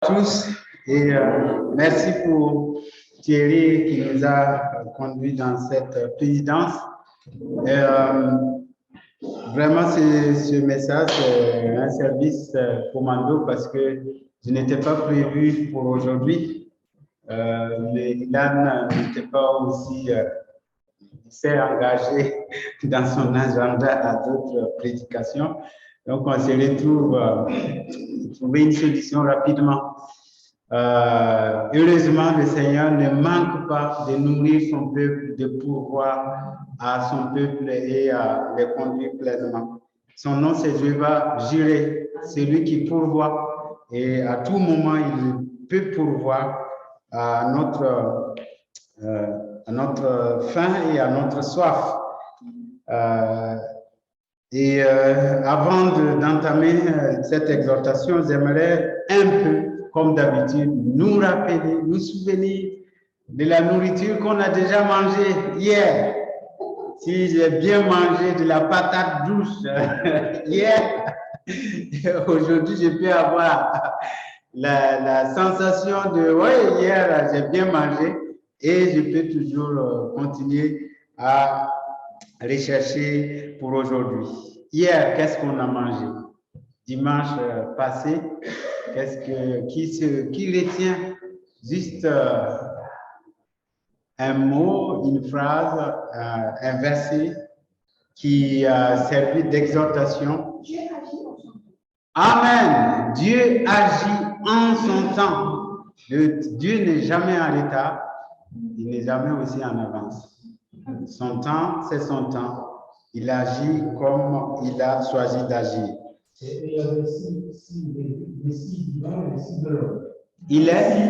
tous et merci pour Thierry qui nous a conduit dans cette présidence. Vraiment, ce message, c'est un service commando parce que je n'étais pas prévu pour aujourd'hui, mais Ilan n'était pas aussi s'est engagé dans son agenda à d'autres prédications. Donc, on se retrouve trouver une solution rapidement. Heureusement, le Seigneur ne manque pas de nourrir son peuple, de pourvoir à son peuple et à les conduire plaisamment. Son nom, c'est Jéhovah Jireh, c'est lui qui pourvoit et à tout moment, il peut pourvoir à notre faim et à notre soif. Avant d'entamer cette exhortation, j'aimerais un peu, comme d'habitude, nous rappeler, nous souvenir de la nourriture qu'on a déjà mangée hier. Si j'ai bien mangé de la patate douce hier, aujourd'hui je peux avoir la sensation de oui, hier j'ai bien mangé et je peux toujours continuer à rechercher pour aujourd'hui. Hier, qu'est-ce qu'on a mangé? Dimanche passé, qui retient juste un mot, une phrase, un verset qui a servi d'exhortation? Amen. Dieu agit en son temps. Dieu n'est jamais en retard, il n'est jamais aussi en avance. Son temps, c'est son temps. Il agit comme il a choisi d'agir. Il est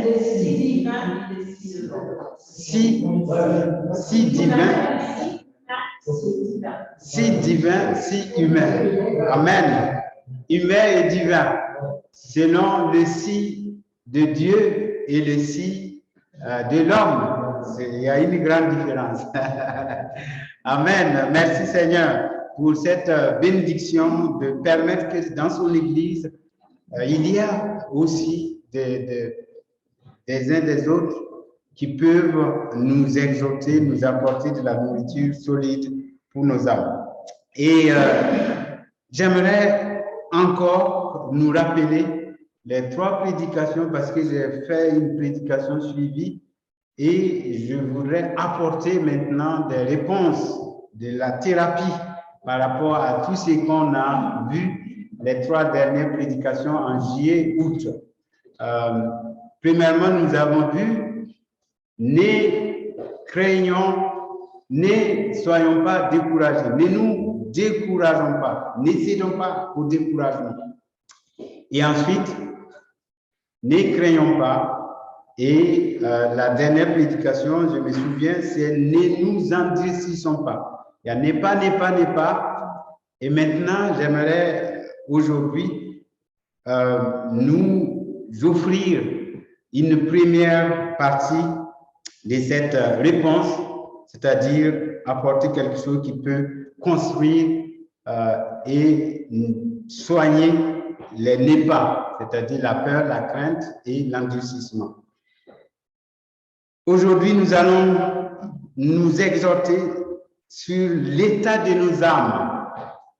si divin, si humain. Amen. Humain et divin, selon le si de Dieu et le si de l'homme. Il y a une grande différence. Amen. Merci Seigneur pour cette bénédiction de permettre que dans son Église, il y a aussi des uns des autres qui peuvent nous exhorter, nous apporter de la nourriture solide pour nos âmes. Et j'aimerais encore nous rappeler les 3 prédications parce que j'ai fait une prédication suivie et je voudrais apporter maintenant des réponses de la thérapie par rapport à tout ce qu'on a vu les 3 dernières prédications en juillet, août. Premièrement, nous avons vu, ne craignons, ne soyons pas découragés, ne nous décourageons pas, ne cédons pas au découragement. Et ensuite, ne craignons pas. Et la dernière prédication, je me souviens, c'est ne nous endurcissons pas. Il y a n'est pas. Et maintenant, j'aimerais aujourd'hui nous offrir une première partie de cette réponse, c'est-à-dire apporter quelque chose qui peut construire et soigner les n'est pas, c'est-à-dire la peur, la crainte et l'endurcissement. Aujourd'hui, nous allons nous exhorter sur l'état de nos âmes.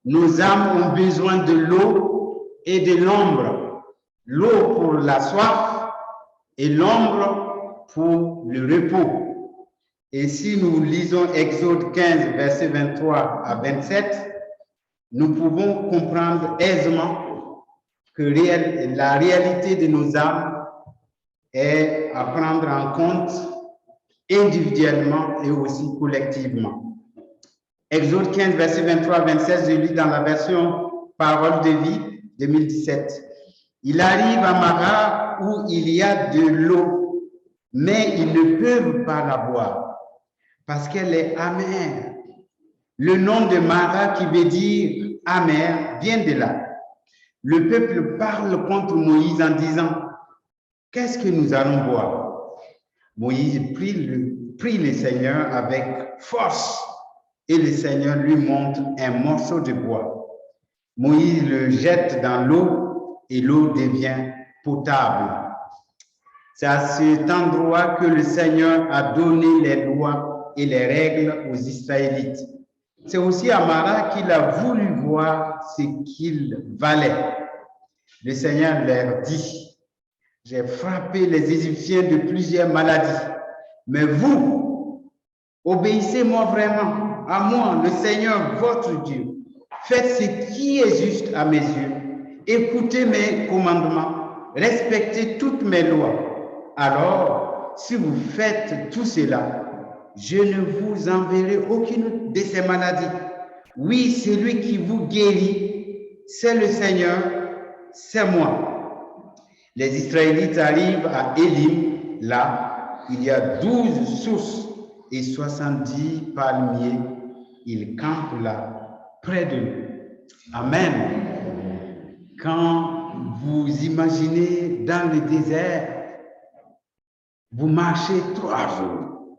Nos âmes ont besoin de l'eau et de l'ombre. L'eau pour la soif et l'ombre pour le repos. Et si nous lisons Exode 15, versets 23 à 27, nous pouvons comprendre aisément que la réalité de nos âmes est à prendre en compte individuellement et aussi collectivement. Exode 15, verset 23 à 27, je lis dans la version Parole de vie 2017. Il arrive à Mara où il y a de l'eau, mais ils ne peuvent pas la boire parce qu'elle est amère. Le nom de Mara qui veut dire amère vient de là. Le peuple parle contre Moïse en disant, qu'est-ce que nous allons boire? Moïse prie le Seigneur avec force et le Seigneur lui montre un morceau de bois. Moïse le jette dans l'eau et l'eau devient potable. C'est à cet endroit que le Seigneur a donné les lois et les règles aux Israélites. C'est aussi à Mara qu'il a voulu voir ce qu'il valait. Le Seigneur leur dit, j'ai frappé les Égyptiens de plusieurs maladies, mais vous, obéissez-moi vraiment, à moi, le Seigneur, votre Dieu. Faites ce qui est juste à mes yeux. Écoutez mes commandements, respectez toutes mes lois. Alors, si vous faites tout cela, je ne vous enverrai aucune de ces maladies. Oui, celui qui vous guérit, c'est le Seigneur, c'est moi. Les Israélites arrivent à Élim, là, il y a 12 sources et 70 palmiers. Ils campent là, près de nous. Amen. Quand vous imaginez dans le désert, vous marchez 3 jours.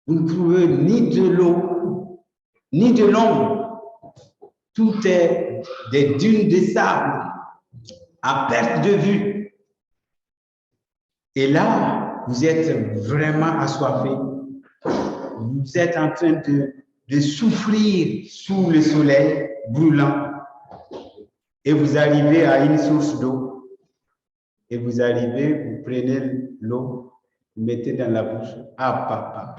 Vous ne trouvez ni de l'eau, ni de l'ombre. Tout est des dunes de sable à perte de vue. Et là, vous êtes vraiment assoiffé. Vous êtes en train de souffrir sous le soleil brûlant. Et vous arrivez à une source d'eau. Et vous arrivez, vous prenez l'eau, vous mettez dans la bouche. Ah, papa,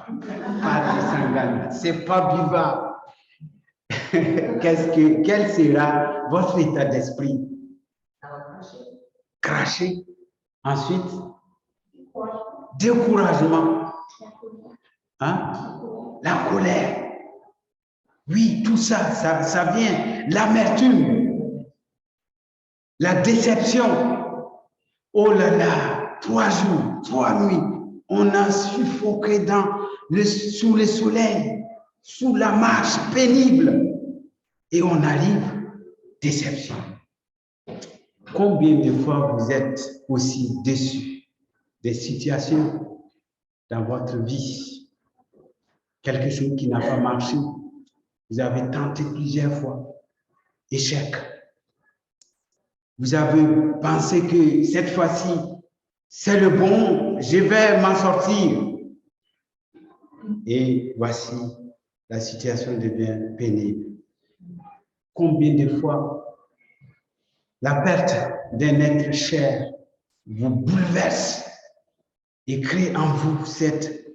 c'est pas buvable. Quel sera votre état d'esprit? Cracher. Ensuite, découragement. Hein? La colère. Oui, tout ça, ça vient. L'amertume. La déception. Oh là là, 3 jours, 3 nuits. On a suffoqué sous le soleil, sous la marche pénible. Et on arrive, déception. Combien de fois vous êtes aussi déçus des situations dans votre vie? Quelque chose qui n'a pas marché. Vous avez tenté plusieurs fois. Échec. Vous avez pensé que cette fois-ci, c'est le bon, je vais m'en sortir. Et voici, la situation devient pénible. Combien de fois la perte d'un être cher vous bouleverse et crée en vous cette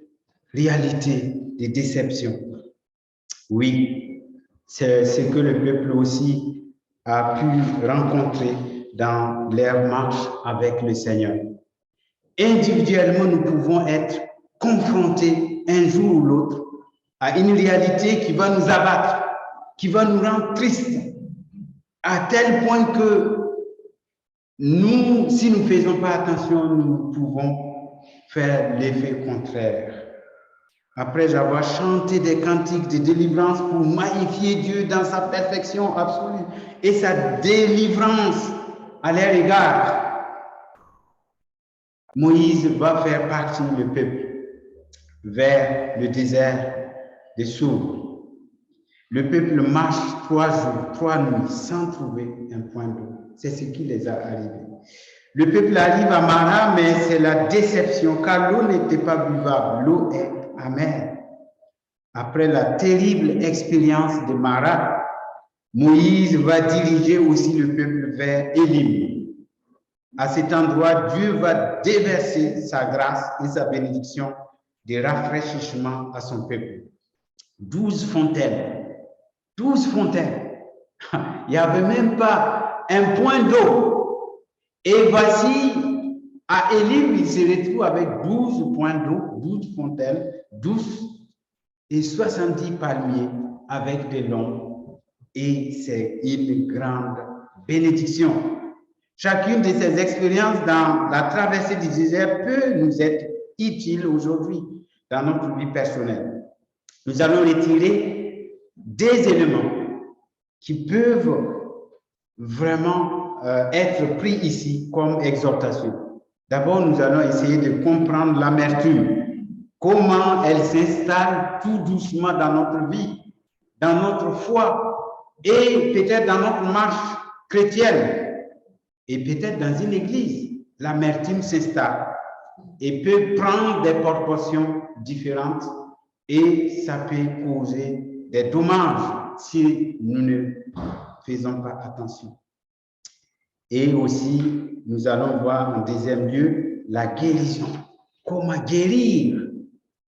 réalité de déception. Oui, c'est ce que le peuple aussi a pu rencontrer dans leur marche avec le Seigneur. Individuellement, nous pouvons être confrontés un jour ou l'autre à une réalité qui va nous abattre, qui va nous rendre tristes, à tel point que nous, si nous ne faisons pas attention, nous pouvons faire l'effet contraire. Après avoir chanté des cantiques de délivrance pour magnifier Dieu dans sa perfection absolue et sa délivrance à leur égard, Moïse va faire partir le peuple vers le désert de Sour. Le peuple marche 3 jours, 3 nuits sans trouver un point d'eau. C'est ce qui les a arrivés. Le peuple arrive à Mara, mais c'est la déception, car l'eau n'était pas buvable, l'eau est amère. Après la terrible expérience de Mara, Moïse va diriger aussi le peuple vers Élim. À cet endroit, Dieu va déverser sa grâce et sa bénédiction de rafraîchissement à son peuple. 12 fontaines. 12 fontaines. Il n'y avait même pas un point d'eau. Et voici, à Élim, il se retrouve avec 12 points d'eau, 12 fontaines, 12 et 70 palmiers avec des longs. Et c'est une grande bénédiction. Chacune de ces expériences dans la traversée du désert peut nous être utile aujourd'hui dans notre vie personnelle. Nous allons retirer des éléments qui peuvent vraiment être pris ici comme exhortation. D'abord, nous allons essayer de comprendre l'amertume, comment elle s'installe tout doucement dans notre vie, dans notre foi et peut-être dans notre marche chrétienne et peut-être dans une église. l'amertume s'installe et peut prendre des proportions différentes et ça peut causer des dommages si nous ne faisons pas attention. Et aussi, nous allons voir en deuxième lieu la guérison. Comment guérir?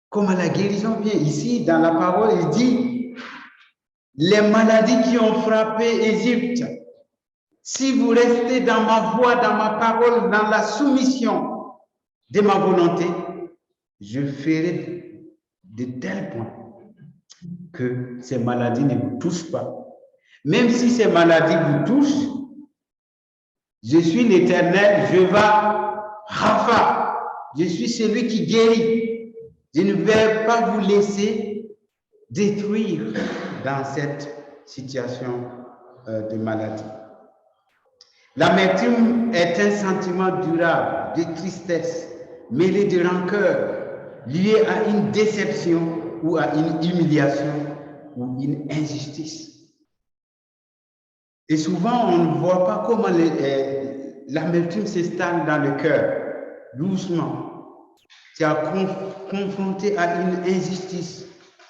Comment la guérison vient? Ici, dans la parole, il dit les maladies qui ont frappé Égypte. Si vous restez dans ma voix, dans ma parole, dans la soumission de ma volonté, je ferai de tels points que ces maladies ne vous touchent pas. Même si ces maladies vous touchent, je suis l'Éternel, Jéhovah Rapha. Je suis celui qui guérit. Je ne vais pas vous laisser détruire dans cette situation de maladie. L'amertume est un sentiment durable de tristesse, mêlé de rancœur, lié à une déception ou à une humiliation ou une injustice. Et souvent, on ne voit pas comment l'amertume s'installe dans le cœur, doucement. Tu es confronté à une injustice,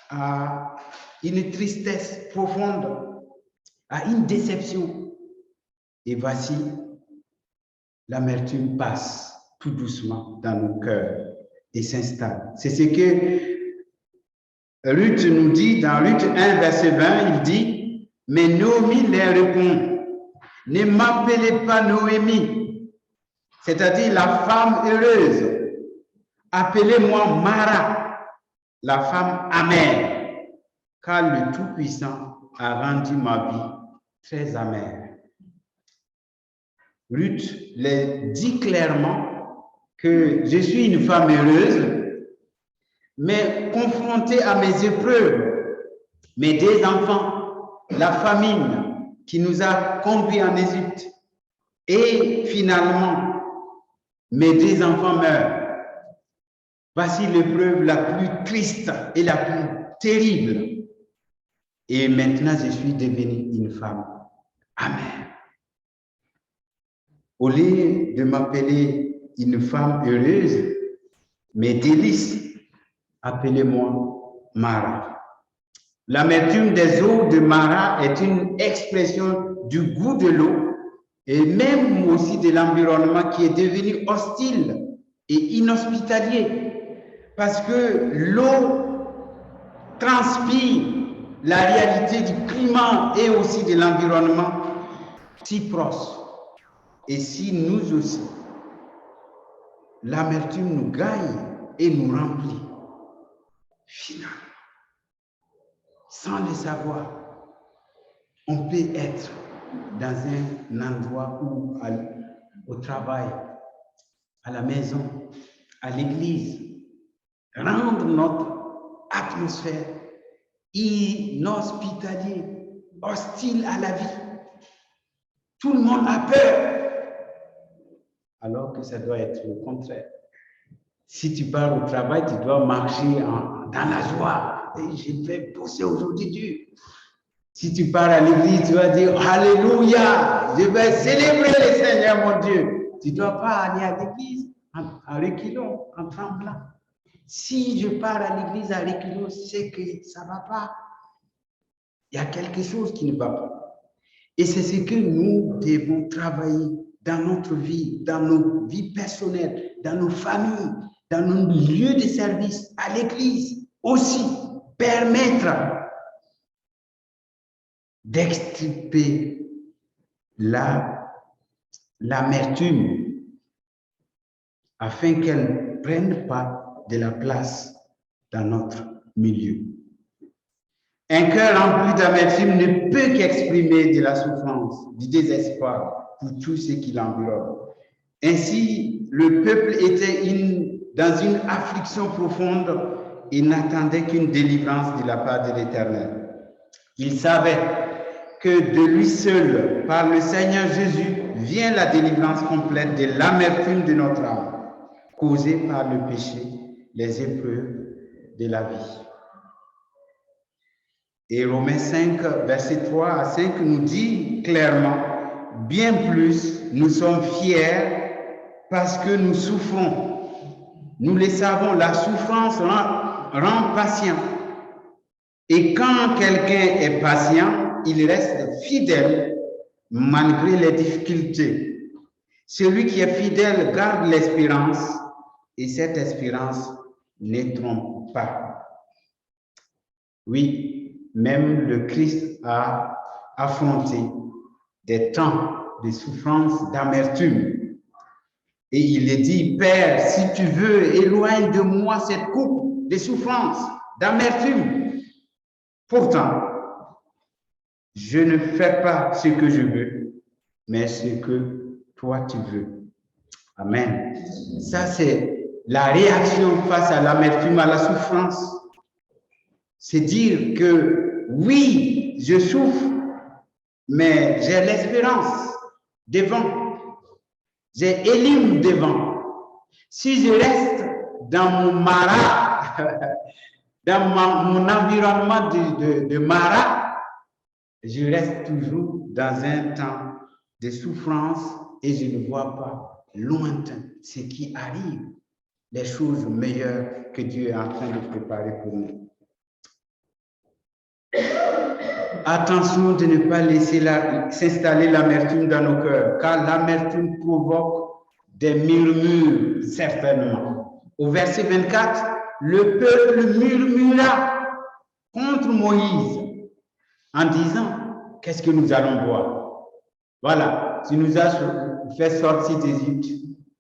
à une tristesse profonde, à une déception. Et voici, l'amertume passe tout doucement dans nos cœurs et s'installe. C'est ce que Ruth nous dit dans Ruth 1, verset 20, il dit, mais Naomi leur répond, ne m'appelez pas Noémie, c'est-à-dire la femme heureuse, appelez-moi Mara, la femme amère, car le Tout-Puissant a rendu ma vie très amère. Ruth les dit clairement que je suis une femme heureuse, mais confrontée à mes épreuves, mes deux enfants, la famine qui nous a conduits en Égypte, et finalement, mes deux enfants meurent. Voici l'épreuve la plus triste et la plus terrible. Et maintenant, je suis devenue une femme amère. Au lieu de m'appeler une femme heureuse, mes délices, appelez-moi Mara. L'amertume des eaux de Mara est une expression du goût de l'eau et même aussi de l'environnement qui est devenu hostile et inhospitalier parce que l'eau transpire la réalité du climat et aussi de l'environnement si proche. Et si nous aussi, l'amertume nous gagne et nous remplit, finalement, sans le savoir, on peut être dans un endroit où, au travail, à la maison, à l'église, rendre notre atmosphère inhospitalier, hostile à la vie. Tout le monde a peur. Alors que ça doit être le contraire. Si tu pars au travail, tu dois marcher dans la joie. Et je vais bosser aujourd'hui dur. Si tu pars à l'église, tu vas dire Alléluia, je vais célébrer le Seigneur mon Dieu. Tu ne dois pas aller à l'église en reculant, en tremblant. Si je pars à l'église à reculant, c'est que ça ne va pas. Il y a quelque chose qui ne va pas. Et c'est ce que nous devons travailler dans notre vie, dans nos vies personnelles, dans nos familles, dans nos lieux de service, à l'église, aussi permettre d'extirper l'amertume afin qu'elle ne prenne pas de la place dans notre milieu. Un cœur rempli d'amertume ne peut qu'exprimer de la souffrance, du désespoir pour tout ce qui l'environne. Ainsi, le peuple était dans une affliction profonde et n'attendait qu'une délivrance de la part de l'Éternel. Il savait que de lui seul, par le Seigneur Jésus, vient la délivrance complète de l'amertume de notre âme, causée par le péché, les épreuves de la vie. Et Romains 5, verset 3 à 5 nous dit clairement, bien plus, nous sommes fiers parce que nous souffrons. Nous le savons, la souffrance rend patient. Et quand quelqu'un est patient, il reste fidèle malgré les difficultés. Celui qui est fidèle garde l'espérance et cette espérance ne trompe pas. Oui, même le Christ a affronté des temps de souffrance, d'amertume. Et il est dit, Père, si tu veux, éloigne de moi cette coupe de souffrance, d'amertume. Pourtant, je ne fais pas ce que je veux, mais ce que toi tu veux. Amen. Ça, c'est la réaction face à l'amertume, à la souffrance. C'est dire que oui, je souffre, mais j'ai l'espérance devant. J'ai Élim devant. Si je reste dans mon marat, dans mon environnement de marat, je reste toujours dans un temps de souffrance et je ne vois pas lointain ce qui arrive, les choses meilleures que Dieu est en train de préparer pour nous. Attention de ne pas laisser s'installer l'amertume dans nos cœurs, car l'amertume provoque des murmures, certainement. Au verset 24, le peuple murmura contre Moïse en disant, qu'est-ce que nous allons voir? Voilà, tu nous as fait sortir d'Égypte.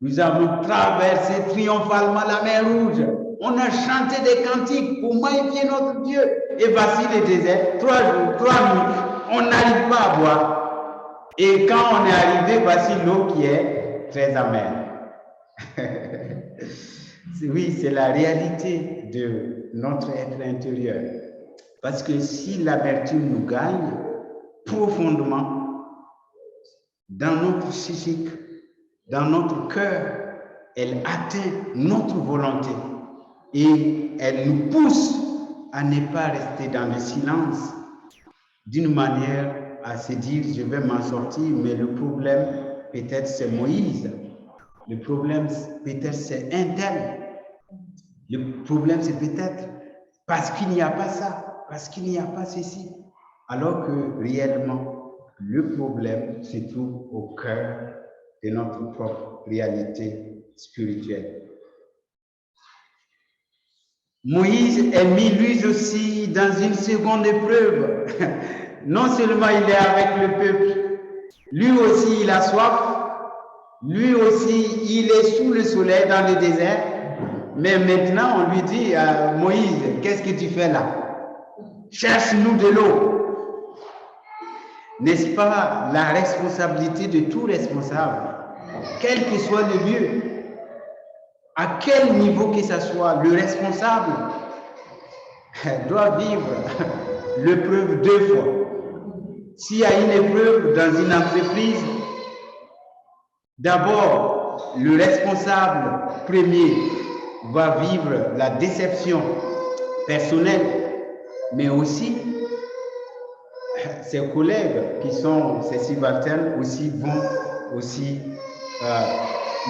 Nous avons traversé triomphalement la mer Rouge. On a chanté des cantiques pour magnifier notre Dieu. Et voici le désert, 3 jours, 3 nuits. On n'arrive pas à boire. Et quand on est arrivé, voici l'eau qui est très amère. Oui, c'est la réalité de notre être intérieur. Parce que si l'amertume nous gagne profondément dans notre psychique, dans notre cœur, elle atteint notre volonté et elle nous pousse à ne pas rester dans le silence d'une manière à se dire je vais m'en sortir, mais le problème peut-être c'est Moïse, le problème peut-être c'est un tel, le problème c'est peut-être parce qu'il n'y a pas ça, parce qu'il n'y a pas ceci, alors que réellement le problème se trouve au cœur de notre propre réalité spirituelle. Moïse est mis lui aussi dans une seconde épreuve. Non seulement il est avec le peuple, lui aussi il a soif, lui aussi il est sous le soleil dans le désert, mais maintenant on lui dit, Moïse, qu'est-ce que tu fais là? Cherche-nous de l'eau. N'est-ce pas la responsabilité de tout responsable, quel que soit le lieu, à quel niveau que ce soit, le responsable doit vivre l'épreuve 2 fois. S'il y a une épreuve dans une entreprise, d'abord, le responsable premier va vivre la déception personnelle, mais aussi ses collègues qui sont ses subalternes aussi vont aussi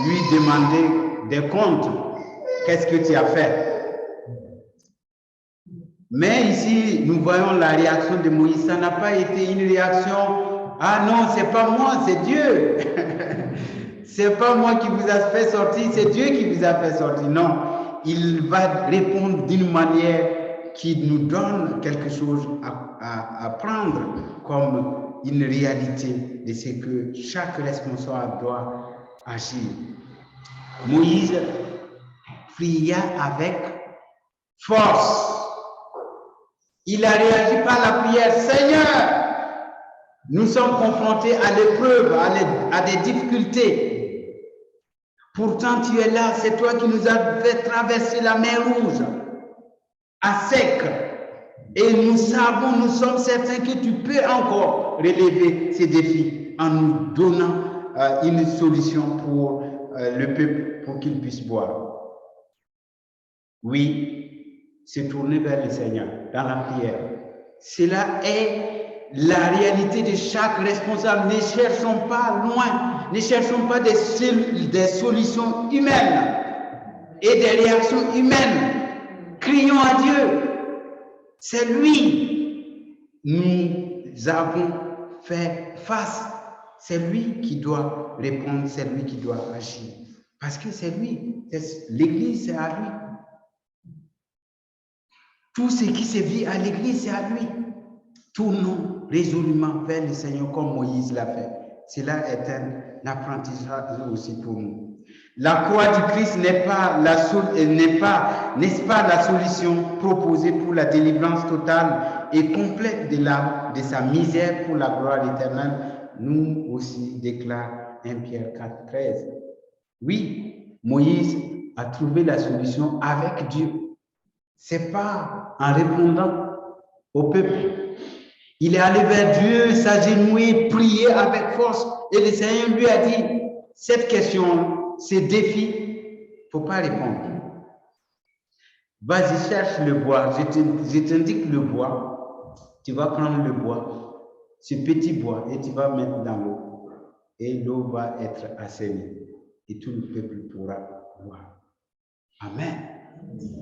lui demander des comptes. Qu'est-ce que tu as fait? Mais ici, nous voyons la réaction de Moïse. Ça n'a pas été une réaction, ah non, c'est pas moi, c'est Dieu. C'est pas moi qui vous a fait sortir, c'est Dieu qui vous a fait sortir. Non, il va répondre d'une manière qui nous donne quelque chose à prendre comme une réalité de ce que chaque responsable doit agir. Moïse pria avec force. Il a réagi par la prière. Seigneur, nous sommes confrontés à l'épreuve, à des difficultés. Pourtant, tu es là, c'est toi qui nous as fait traverser la mer Rouge à sec. Et nous savons, nous sommes certains que tu peux encore relever ces défis en nous donnant une solution pour le peuple, pour qu'il puisse boire. Oui, se tourner vers le Seigneur dans la prière. Cela est la réalité de chaque responsable. Ne cherchons pas loin, ne cherchons pas des solutions humaines et des réactions humaines. Crions à Dieu. C'est lui. Nous avons fait face. C'est lui qui doit répondre, c'est lui qui doit agir. Parce que c'est lui. L'Église, c'est à lui. Tout ce qui se vit à l'Église, c'est à lui. Tournons résolument vers le Seigneur comme Moïse l'a fait. Cela est un apprentissage aussi pour nous. La croix du Christ n'est pas, n'est-ce pas, la solution proposée pour la délivrance totale et complète de sa misère pour la gloire éternelle. Nous aussi, déclare 1 Pierre 4, 13. Oui, Moïse a trouvé la solution avec Dieu. C'est pas en répondant au peuple. Il est allé vers Dieu, s'agenouiller, prier avec force. Et le Seigneur lui a dit, cette question, ces défis, il ne faut pas répondre. Vas-y, cherche le bois. Je t'indique le bois. Tu vas prendre le bois, ce petit bois, et tu vas mettre dans l'eau. Et l'eau va être assainie. Et tout le peuple pourra boire. Amen.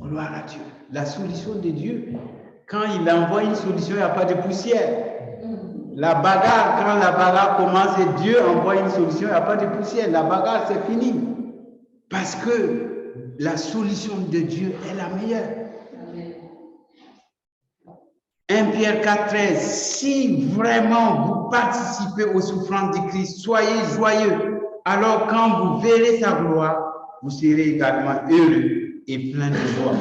Gloire à Dieu. La solution de Dieu, quand il envoie une solution, il n'y a pas de poussière. La bagarre, quand la bagarre commence et Dieu envoie une solution, il n'y a pas de poussière. La bagarre, c'est fini. Parce que la solution de Dieu est la meilleure. 1 Pierre 4, 13. Si vraiment vous participez aux souffrances de Christ, soyez joyeux. Alors quand vous verrez sa gloire, vous serez également heureux et plein de joie.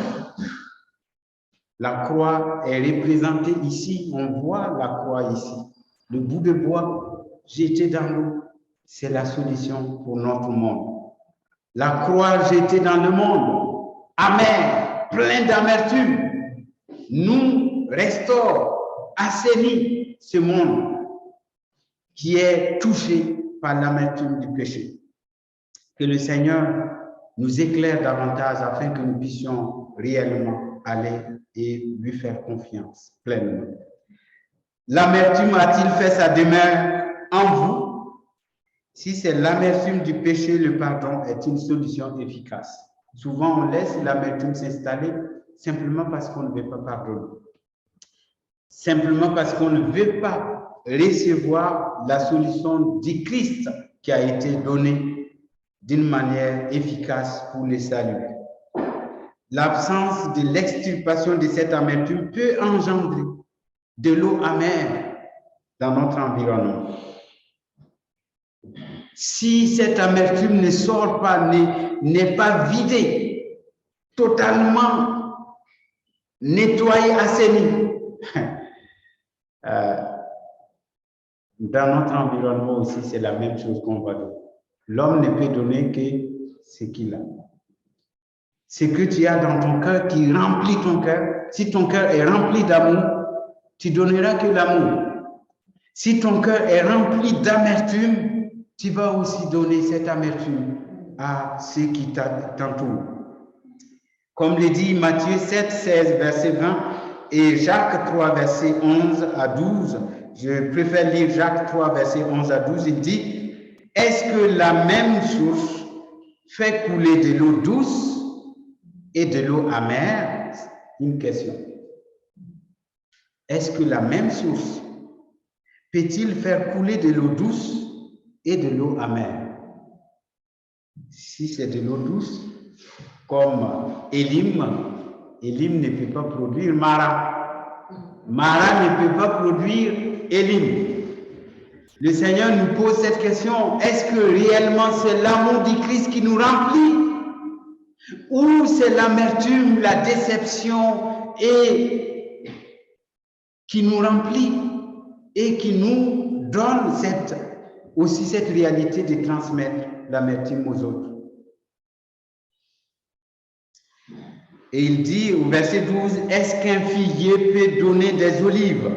La croix est représentée ici. On voit la croix ici. Le bout de bois jeté dans l'eau, c'est la solution pour notre monde. La croix jetée dans le monde, amer, plein d'amertume, nous restaure, assainit ce monde qui est touché par l'amertume du péché. Que le Seigneur nous éclaire davantage afin que nous puissions réellement aller et lui faire confiance pleinement. L'amertume a-t-il fait sa demeure en vous? Si c'est l'amertume du péché, le pardon est une solution efficace. Souvent, on laisse l'amertume s'installer simplement parce qu'on ne veut pas pardonner. Simplement parce qu'on ne veut pas recevoir la solution du Christ qui a été donnée d'une manière efficace pour le salut. L'absence de l'extirpation de cette amertume peut engendrer de l'eau amère dans notre environnement. Si cette amertume ne sort pas, n'est pas vidée, totalement nettoyée, assainie, dans notre environnement aussi, c'est la même chose qu'on va donner. L'homme ne peut donner que ce qu'il a. Ce que tu as dans ton cœur qui remplit ton cœur, si ton cœur est rempli d'amour, tu donneras que l'amour. Si ton cœur est rempli d'amertume, tu vas aussi donner cette amertume à ceux qui t'entourent. Comme le dit Matthieu 7, 16, verset 20 et Jacques 3, verset 11 à 12, je préfère lire Jacques 3, verset 11 à 12, il dit, est-ce que la même source fait couler de l'eau douce et de l'eau amère? Une question. Est-ce que la même source peut-il faire couler de l'eau douce et de l'eau amère? Si c'est de l'eau douce, comme Élim ne peut pas produire Mara. Mara ne peut pas produire Élim. Le Seigneur nous pose cette question, est-ce que réellement c'est l'amour du Christ qui nous remplit? Ou c'est l'amertume, la déception et qui nous remplit et qui nous donne aussi cette réalité de transmettre l'amertume aux autres. Et il dit au verset 12, est-ce qu'un figuier peut donner des olives?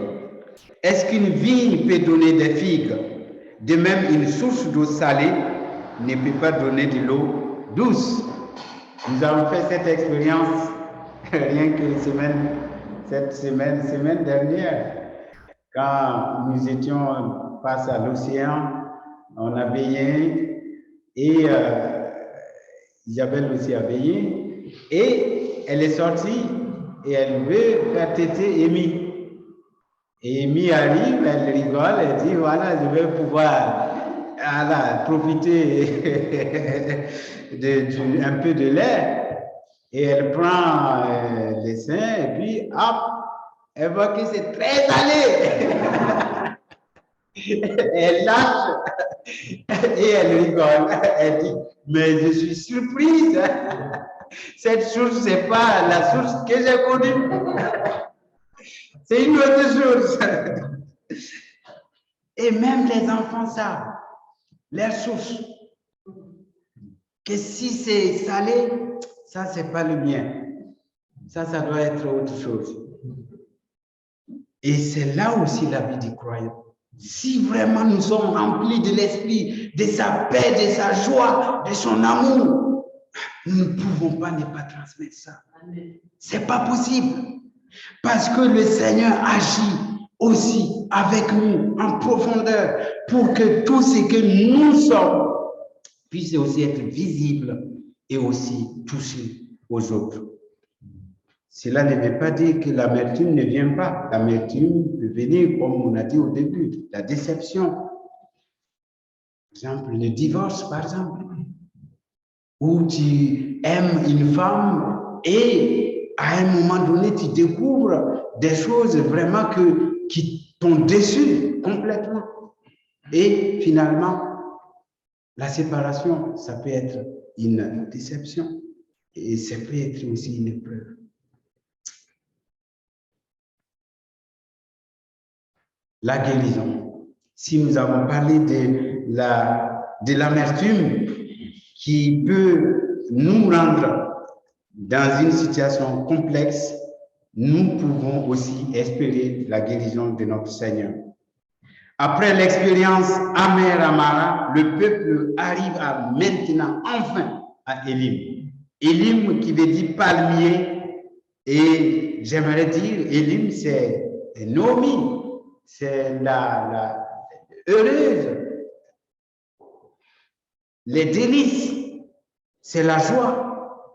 Est-ce qu'une vigne peut donner des figues? De même, une source d'eau salée ne peut pas donner de l'eau douce. Nous avons fait cette expérience rien que semaine dernière. Quand nous étions face à l'océan, on a baigné et Isabelle aussi a baigné et elle est sortie et elle veut faire téter Amy. Et Amy arrive, elle rigole, elle dit voilà, je vais pouvoir profiter un peu de l'air. Et elle prend les seins et puis hop, elle voit que c'est très salé. Elle lâche et elle rigole. Elle dit mais je suis surprise. Cette source, c'est pas la source que j'ai connue. C'est une autre source. Et même les enfants savent leur source. Que si c'est salé, ça, c'est pas le mien. Ça doit être autre chose. Et c'est là aussi la vie du croyant. Si vraiment nous sommes remplis de l'esprit, de sa paix, de sa joie, de son amour, nous ne pouvons pas ne pas transmettre ça. C'est pas possible. Parce que le Seigneur agit aussi avec nous en profondeur pour que tout ce que nous sommes puisse aussi être visible et aussi touché aux autres. Cela ne veut pas dire que l'amertume ne vient pas. L'amertume peut venir, comme on a dit au début, la déception. Par exemple, le divorce, par exemple, où tu aimes une femme et à un moment donné, tu découvres des choses vraiment qui t'ont déçu complètement. Et finalement, la séparation, ça peut être une déception et ça peut être aussi une épreuve. La guérison. Si nous avons parlé de l'amertume qui peut nous rendre dans une situation complexe, nous pouvons aussi espérer la guérison de notre Seigneur. Après l'expérience amère à Mara, le peuple arrive maintenant, enfin, à Élim. Élim qui veut dire palmier, et j'aimerais dire, Élim, c'est Nomi. C'est la heureuse. Les délices, c'est la joie.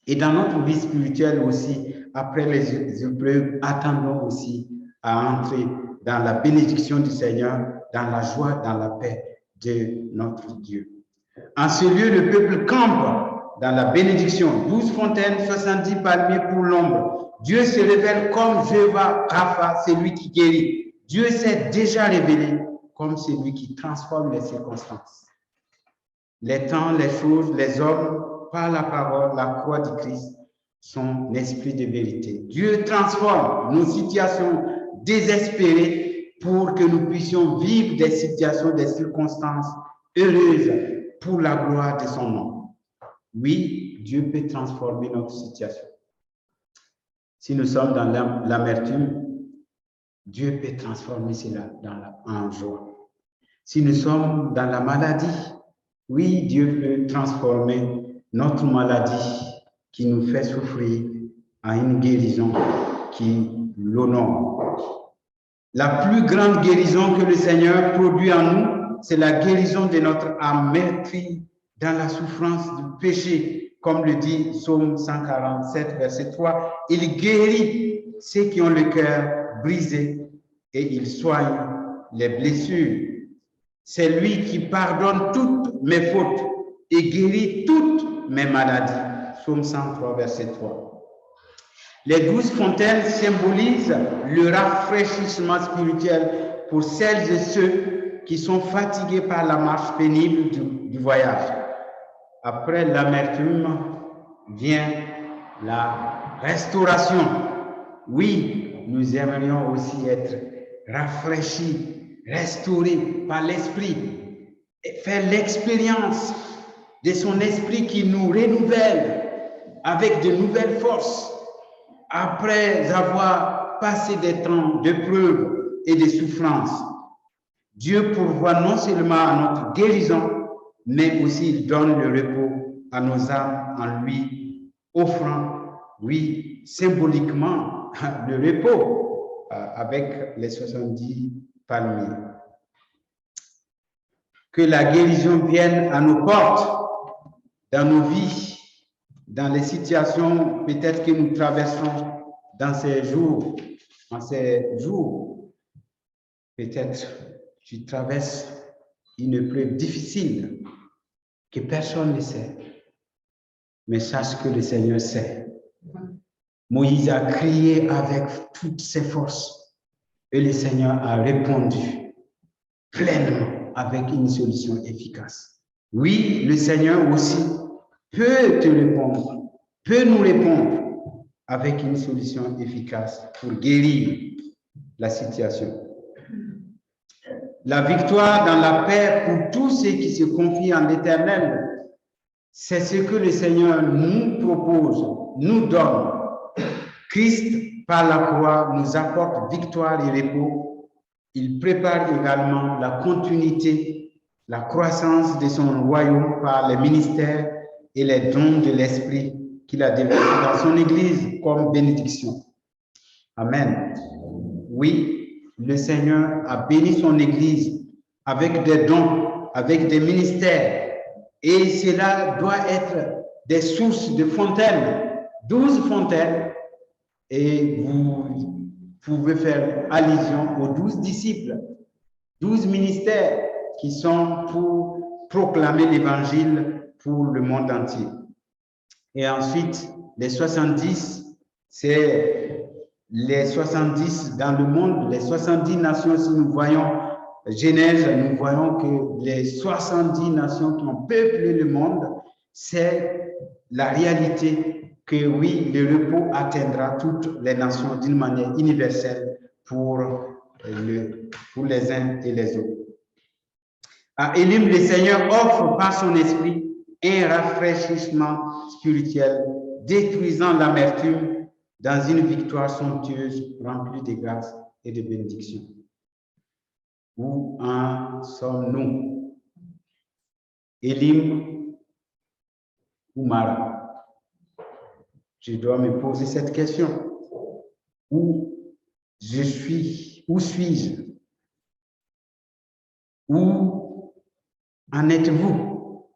Et dans notre vie spirituelle aussi, après les épreuves, attendons aussi à entrer dans la bénédiction du Seigneur, dans la joie, dans la paix de notre Dieu. En ce lieu, le peuple campe dans la bénédiction. 12 fontaines, 70 palmiers pour l'ombre. Dieu se révèle comme Jéhovah Rapha, celui qui guérit. Dieu s'est déjà révélé comme celui qui transforme les circonstances. Les temps, les choses, les hommes, par la parole, la croix du Christ, sont l'esprit de vérité. Dieu transforme nos situations désespérées pour que nous puissions vivre des situations, des circonstances heureuses pour la gloire de son nom. Oui, Dieu peut transformer notre situation. Si nous sommes dans l'amertume, Dieu peut transformer cela en joie. Si nous sommes dans la maladie, oui, Dieu peut transformer notre maladie qui nous fait souffrir en une guérison qui l'honore. La plus grande guérison que le Seigneur produit en nous, c'est la guérison de notre âme meurtrie dans la souffrance du péché, comme le dit Psaume 147, verset 3. Il guérit ceux qui ont le cœur brisé et il soigne les blessures. C'est lui qui pardonne toutes mes fautes et guérit toutes mes maladies. Psaume 103, verset 3. Les 12 fontaines symbolisent le rafraîchissement spirituel pour celles et ceux qui sont fatigués par la marche pénible du voyage. Après l'amertume vient la restauration. Oui, nous aimerions aussi être rafraîchis, restaurés par l'Esprit et faire l'expérience de son Esprit qui nous renouvelle avec de nouvelles forces après avoir passé des temps de preuves et de souffrances. Dieu pourvoit non seulement à notre guérison, mais aussi il donne le repos à nos âmes en lui offrant, oui, symboliquement, le repos. avec les 70 palmiers. Que la guérison vienne à nos portes, dans nos vies, dans les situations peut-être que nous traversons dans ces jours. En ces jours, peut-être tu traverses une épreuve difficile que personne ne sait. Mais sache que le Seigneur sait. Moïse a crié avec toutes ses forces et le Seigneur a répondu pleinement avec une solution efficace. Oui, le Seigneur aussi peut te répondre, peut nous répondre avec une solution efficace pour guérir la situation. La victoire dans la paix pour tous ceux qui se confient en l'Éternel, c'est ce que le Seigneur nous propose, nous donne. Christ, par la croix, nous apporte victoire et repos. Il prépare également la continuité, la croissance de son royaume par les ministères et les dons de l'Esprit qu'il a développés dans son Église comme bénédiction. Amen. Oui, le Seigneur a béni son Église avec des dons, avec des ministères, et cela doit être des sources de fontaines, 12 fontaines, et vous pouvez faire allusion aux 12 disciples, 12 ministères qui sont pour proclamer l'Évangile pour le monde entier. Et ensuite, les 70, c'est les 70 dans le monde, les 70 nations. Si nous voyons Genèse, nous voyons que les 70 nations qui ont peuplé le monde, c'est la réalité que oui, le repos atteindra toutes les nations d'une manière universelle pour les uns et les autres. À Élim, le Seigneur offre par son esprit un rafraîchissement spirituel, détruisant l'amertume dans une victoire somptueuse remplie de grâce et de bénédictions. Où en sommes-nous? Élim ou Mara? Je dois me poser cette question. Où je suis? Où suis-je? Où en êtes-vous?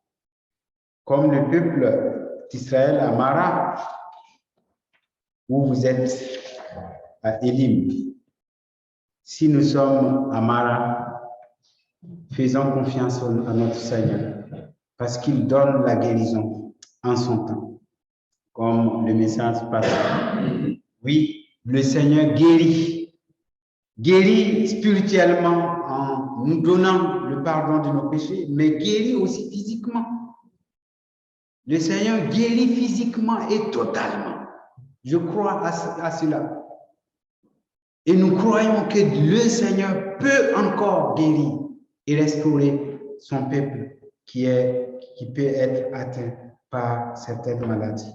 Comme le peuple d'Israël à Mara, où vous êtes à Élim. Si nous sommes à Mara, faisons confiance à notre Seigneur, parce qu'il donne la guérison en son temps, comme le message passe. Oui, le Seigneur guérit spirituellement en nous donnant le pardon de nos péchés, mais guérit aussi physiquement. Le Seigneur guérit physiquement et totalement. Je crois à cela. Et nous croyons que le Seigneur peut encore guérir et restaurer son peuple qui peut être atteint par certaines maladies.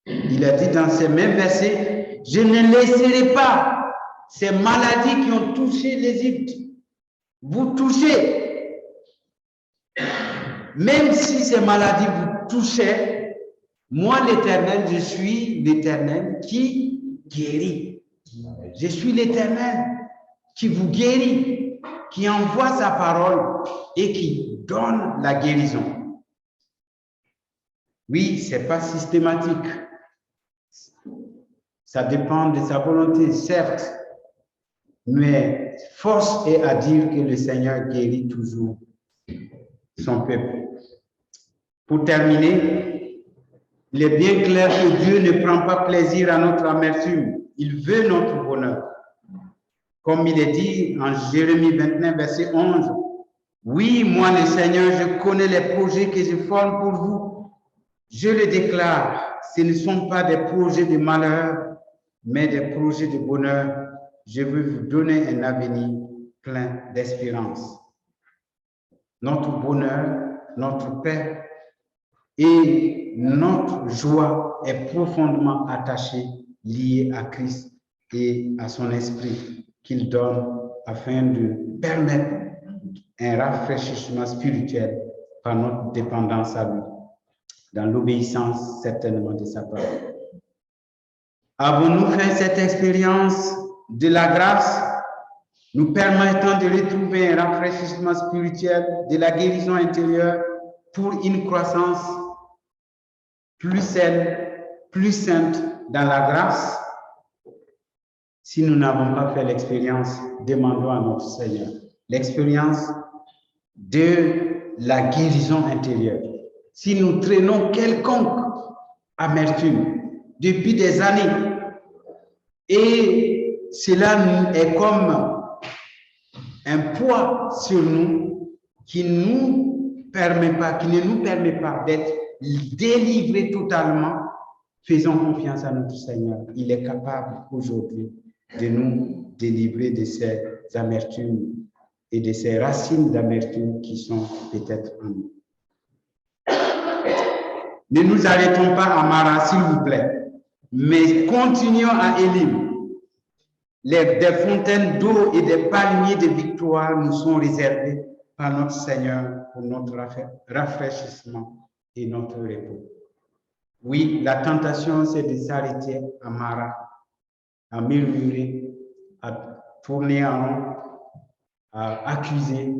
Il a dit dans ces mêmes versets, je ne laisserai pas ces maladies qui ont touché l'Égypte. Vous touchez. Même si ces maladies vous touchaient, moi l'Éternel, je suis l'Éternel qui guérit. Je suis l'Éternel qui vous guérit, qui envoie sa parole et qui donne la guérison. Oui, ce n'est pas systématique. Ça dépend de sa volonté, certes, mais force est à dire que le Seigneur guérit toujours son peuple. Pour terminer, il est bien clair que Dieu ne prend pas plaisir à notre amertume. Il veut notre bonheur. Comme il est dit en Jérémie 29, verset 11, « Oui, moi le Seigneur, je connais les projets que je forme pour vous. Je le déclare, ce ne sont pas des projets de malheur, mais des projets de bonheur. Je veux vous donner un avenir plein d'espérance. » Notre bonheur, notre paix et notre joie est profondément attachée, liée à Christ et à son esprit qu'il donne afin de permettre un rafraîchissement spirituel par notre dépendance à lui, dans l'obéissance certainement de sa parole. Avons-nous fait cette expérience de la grâce, nous permettant de retrouver un rafraîchissement spirituel, de la guérison intérieure pour une croissance plus saine, plus sainte dans la grâce. Si nous n'avons pas fait l'expérience, demandons à notre Seigneur l'expérience de la guérison intérieure. Si nous traînons quelconque amertume depuis des années, et cela est comme un poids sur nous qui ne nous permet pas d'être délivrés totalement, faisons confiance à notre Seigneur. Il est capable aujourd'hui de nous délivrer de ces amertumes et de ces racines d'amertume qui sont peut-être en nous. Ne nous arrêtons pas à Mara, s'il vous plaît, mais continuons à Élim. Des fontaines d'eau et des palmiers de victoire nous sont réservés par notre Seigneur pour notre rafraîchissement et notre repos. Oui, la tentation, c'est de s'arrêter à Mara, à murmurer, à tourner en rond, à accuser,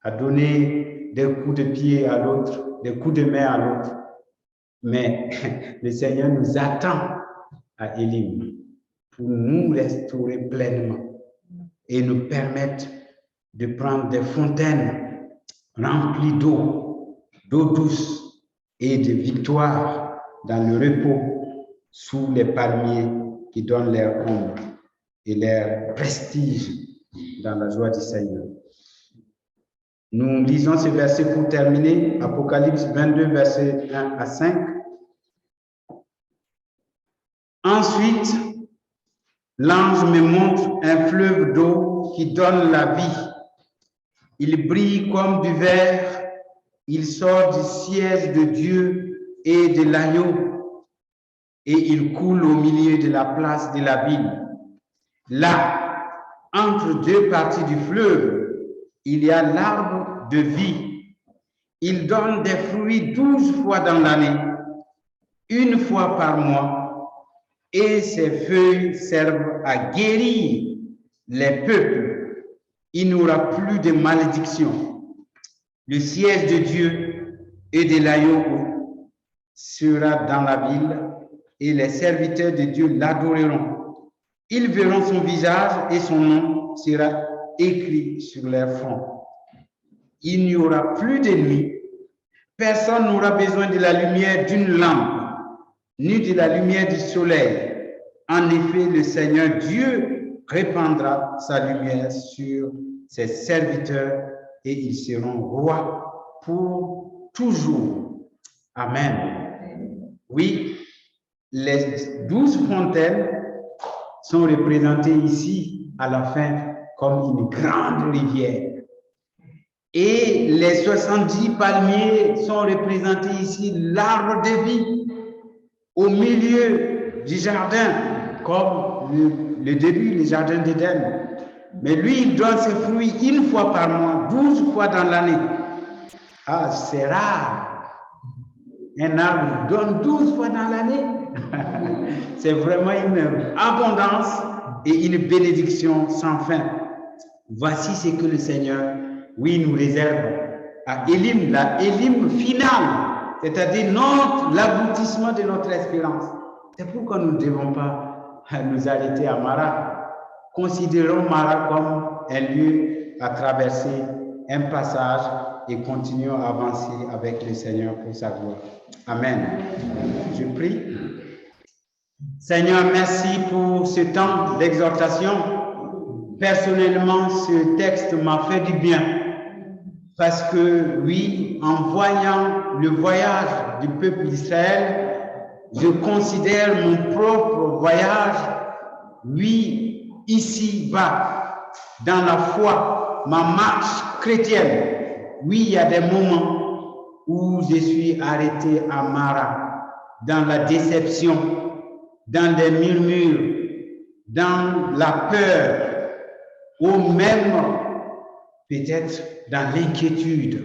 à donner des coups de pied à l'autre, des coups de main à l'autre. Mais le Seigneur nous attend à Élim pour nous restaurer pleinement et nous permettre de prendre des fontaines remplies d'eau douce et de victoire dans le repos sous les palmiers qui donnent leur ombre et leur prestige dans la joie du Seigneur. Nous lisons ce verset pour terminer, Apocalypse 22, versets 1 à 5. Ensuite, l'ange me montre un fleuve d'eau qui donne la vie. Il brille comme du verre, il sort du siège de Dieu et de l'agneau, et il coule au milieu de la place de la ville. Là, entre deux parties du fleuve, il y a l'arbre de vie. Il donne des fruits 12 fois dans l'année, une fois par mois, et ses feuilles servent à guérir les peuples. Il n'y aura plus de malédiction. Le siège de Dieu et de l'agneau sera dans la ville, et les serviteurs de Dieu l'adoreront. Ils verront son visage et son nom sera écrit sur leur front. Il n'y aura plus de nuit. Personne n'aura besoin de la lumière d'une lampe, ni de la lumière du soleil. En effet, le Seigneur Dieu répandra sa lumière sur ses serviteurs et ils seront rois pour toujours. Amen. Oui, les 12 fontaines sont représentées ici à la fin comme une grande rivière. Et les 70 palmiers sont représentés ici, l'arbre de vie, au milieu du jardin, comme le début, le jardin d'Éden. Mais lui, il donne ses fruits une fois par mois, 12 fois dans l'année. Ah, c'est rare. Un arbre donne 12 fois dans l'année. C'est vraiment une abondance et une bénédiction sans fin. Voici ce que le Seigneur, oui, nous réserve à Élim, la Élim finale, c'est-à-dire l'aboutissement de notre espérance. C'est pourquoi nous ne devons pas nous arrêter à Mara. Considérons Mara comme un lieu à traverser, un passage, et continuons à avancer avec le Seigneur pour sa gloire. Amen. Je prie. Seigneur, merci pour ce temps d'exhortation. Personnellement, ce texte m'a fait du bien parce que, oui, en voyant le voyage du peuple d'Israël, je considère mon propre voyage, oui, ici-bas, dans la foi, ma marche chrétienne. Oui, il y a des moments où je suis arrêté à Mara, dans la déception, dans les murmures, dans la peur, ou même peut-être dans l'inquiétude.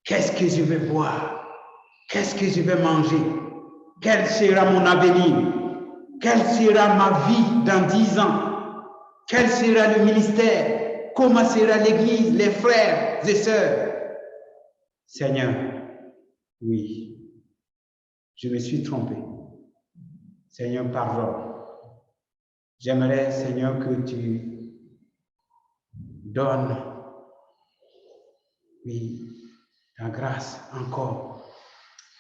Qu'est-ce que je vais boire? Qu'est-ce que je vais manger? Quel sera mon avenir? Quelle sera ma vie dans 10 ans? Quel sera le ministère? Comment sera l'Église, les frères et sœurs? Seigneur, oui, je me suis trompé. Seigneur, pardon. J'aimerais, Seigneur, que tu donnes, oui, ta grâce encore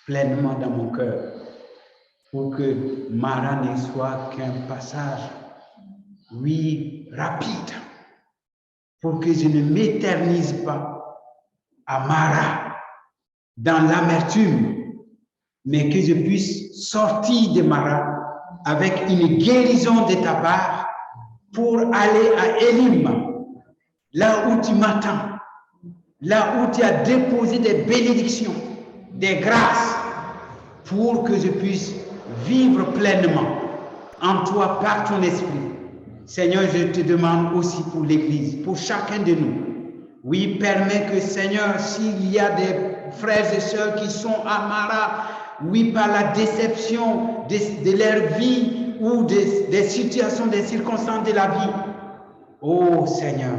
pleinement dans mon cœur pour que Mara ne soit qu'un passage, oui, rapide, pour que je ne m'éternise pas à Mara dans l'amertume, mais que je puisse sortir de Mara avec une guérison de ta part pour aller à Élim, là où tu m'attends, là où tu as déposé des bénédictions, des grâces, pour que je puisse vivre pleinement en toi par ton esprit. Seigneur, je te demande aussi pour l'Église, pour chacun de nous. Oui, permets que, Seigneur, s'il y a des frères et sœurs qui sont à Mara, oui, par la déception de leur vie ou des situations, des circonstances de la vie, oh Seigneur,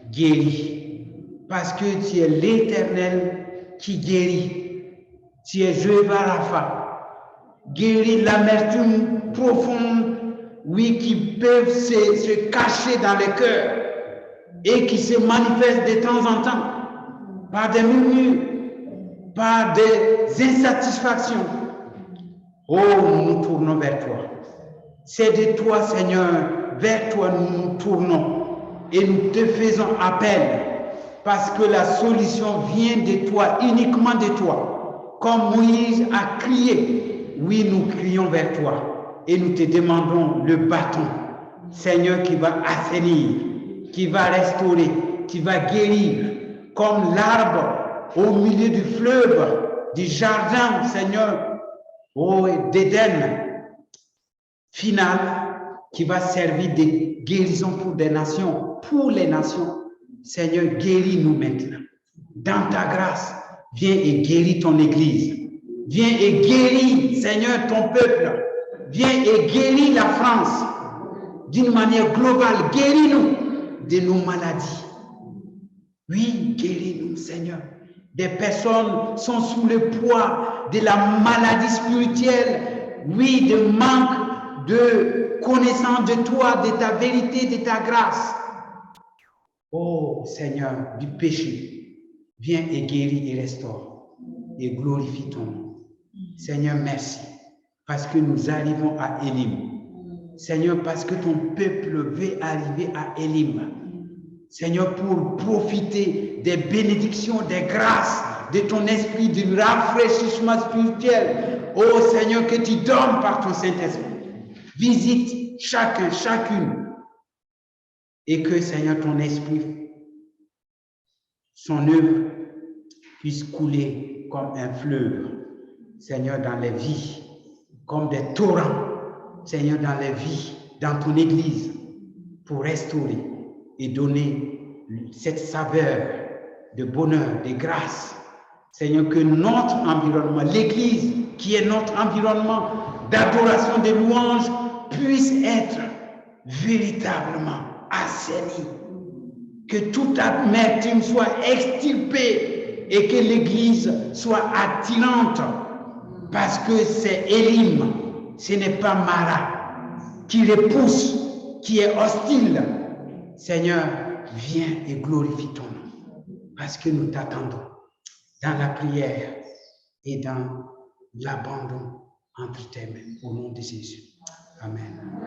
guéris, parce que tu es l'Éternel qui guérit. Tu es Jéhovah Rapha. Guéris l'amertume profonde, oui, qui peuvent se cacher dans le cœur et qui se manifestent de temps en temps par des murmures, par des insatisfactions. Oh, nous tournons vers toi. C'est de toi, Seigneur, vers toi nous tournons et nous te faisons appel parce que la solution vient de toi, uniquement de toi. Comme Moïse a crié, oui, nous crions vers toi et nous te demandons le bâton, Seigneur, qui va assainir, qui va restaurer, qui va guérir, comme l'arbre au milieu du fleuve, du jardin, Seigneur, oh, d'Éden, final, qui va servir de guérison pour des nations, pour les nations. Seigneur, guéris-nous maintenant. Dans ta grâce, viens et guéris ton Église. Viens et guéris, Seigneur, ton peuple. Viens et guéris la France d'une manière globale. Guéris-nous de nos maladies. Oui, guéris-nous, Seigneur. Des personnes sont sous le poids de la maladie spirituelle, oui, de manque de connaissance de toi, de ta vérité, de ta grâce. Oh Seigneur, du péché, viens et guéris et restaure et glorifie ton nom. Seigneur, merci, parce que nous arrivons à Élim. Seigneur, parce que ton peuple veut arriver à Élim. Seigneur, pour profiter des bénédictions, des grâces de ton esprit, du rafraîchissement spirituel. Oh Seigneur, que tu donnes par ton Saint-Esprit. Visite chacun, chacune. Et que, Seigneur, ton esprit, son œuvre, puisse couler comme un fleuve, Seigneur, dans les vies, comme des torrents, Seigneur, dans les vies, dans ton Église, pour restaurer et donner cette saveur de bonheur, de grâce. Seigneur, que notre environnement, l'Église, qui est notre environnement d'adoration, de louange, puisse être véritablement assaini. Que toute amertume soit extirpée et que l'Église soit attirante, parce que c'est Élim, ce n'est pas Mara, qui repousse, qui est hostile. Seigneur, viens et glorifie ton nom, parce que nous t'attendons dans la prière et dans l'abandon entre tes mains, au nom de Jésus. Amen.